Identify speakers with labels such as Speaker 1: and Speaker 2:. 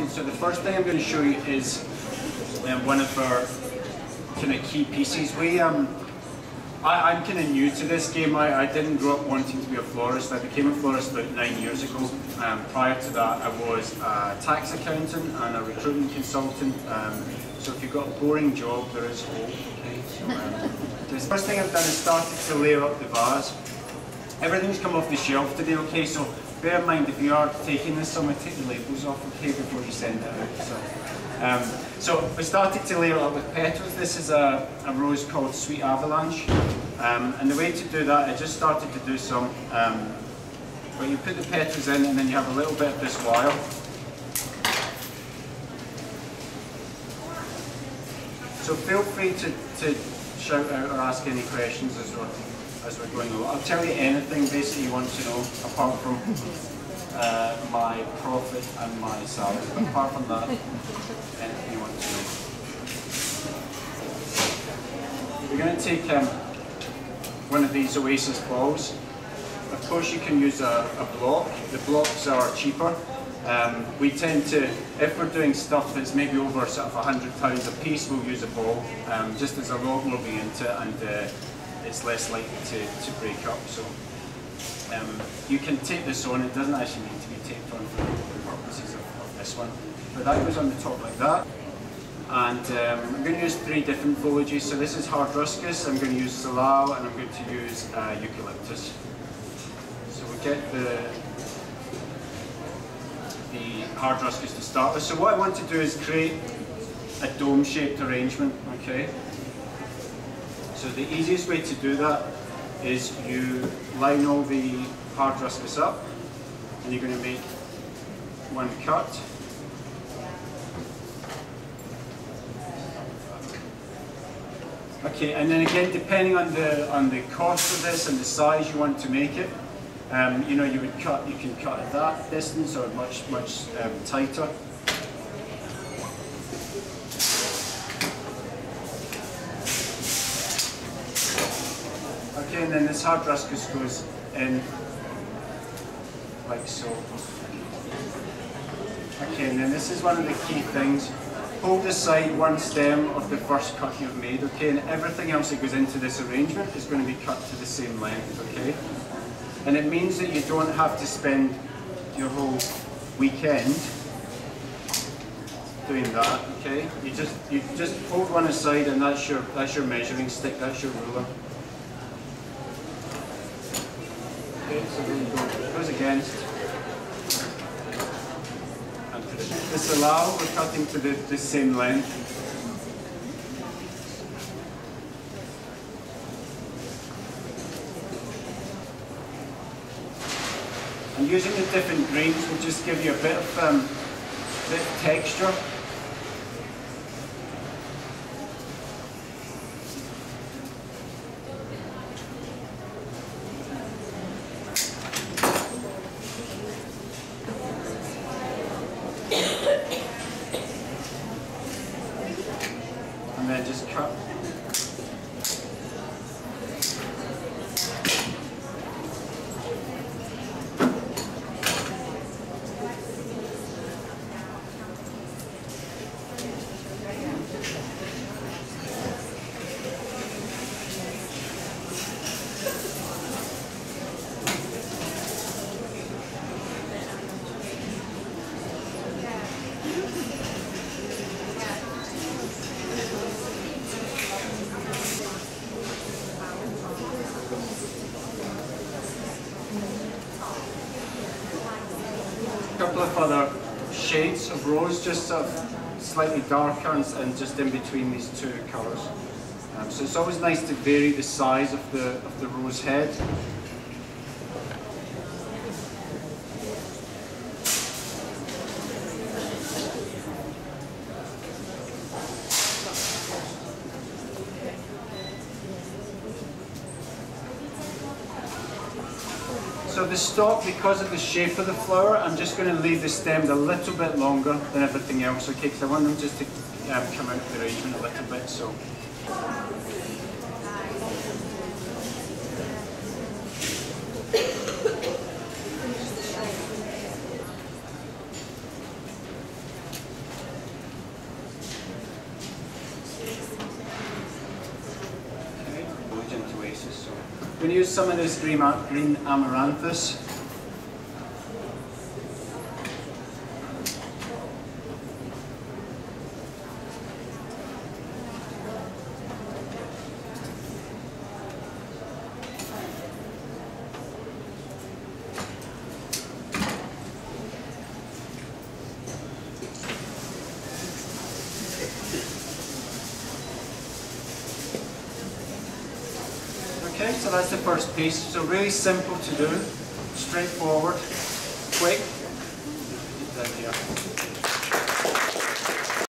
Speaker 1: started, so the first thing I'm going to show you is one of our kind of key pieces. I'm kind of new to this game. I didn't grow up wanting to be a florist. I became a florist about 9 years ago. Prior to that, I was a tax accountant and a recruitment consultant. So if you've got a boring job, there is hope. Okay? So, the first thing I've done is started to layer up the vase. Everything's come off the shelf today, okay? So bear in mind, if you are taking this, I'm going to take the labels off, okay, before you send it out. So we started to layer it up with petals. This is a rose called Sweet Avalanche. And the way to do that, I just started to do some, where you put the petals in and then you have a little bit of this wire. So feel free to shout out or ask any questions as we're going along. I'll tell you anything basically you want to know, apart from my profit and my salary. Apart from that, anything you want to know. We're going to take one of these Oasis balls. Of course you can use a block. The blocks are cheaper. We tend to, if we're doing stuff that's maybe over sort of £100 a piece, we'll use a ball, just as a lot more being into it, and it's less likely to break up. So you can tape this on. It doesn't actually need to be taped on for the purposes of this one. But that goes on the top like that. And I'm going to use 3 different foliages. So this is Hardruscus, I'm going to use Salal, and I'm going to use Eucalyptus. So we get the Hardruscus to start with. So what I want to do is create a dome-shaped arrangement, okay? So the easiest way to do that is you line all the Hardruscus up, and you're going to make one cut. Okay, and then again, depending on the cost of this and the size you want to make it, you know, you can cut at that distance or much tighter. Okay, and then this Hardruscus goes in like so. Okay, and then this is one of the key things. Hold aside one stem of the first cut you've made, okay, and everything else that goes into this arrangement is going to be cut to the same length, okay? And it means that you don't have to spend your whole weekend doing that, okay? You just hold one aside, and that's your measuring stick, that's your ruler. Okay, so there you go. It goes against. The Salal, we're cutting to the same length. And using the different greens will just give you a bit of texture. And then just cut. A couple of other shades of rose, just sort of slightly darker and just in between these 2 colours. So it's always nice to vary the size of the rose head. So the stalk, because of the shape of the flower, I'm just going to leave the stems a little bit longer than everything else, okay? Because I want them just to come out of the arrangement a little bit. So. going to use some of this green amaranthus. Okay, so that's the first piece. So really simple to do, straightforward, quick.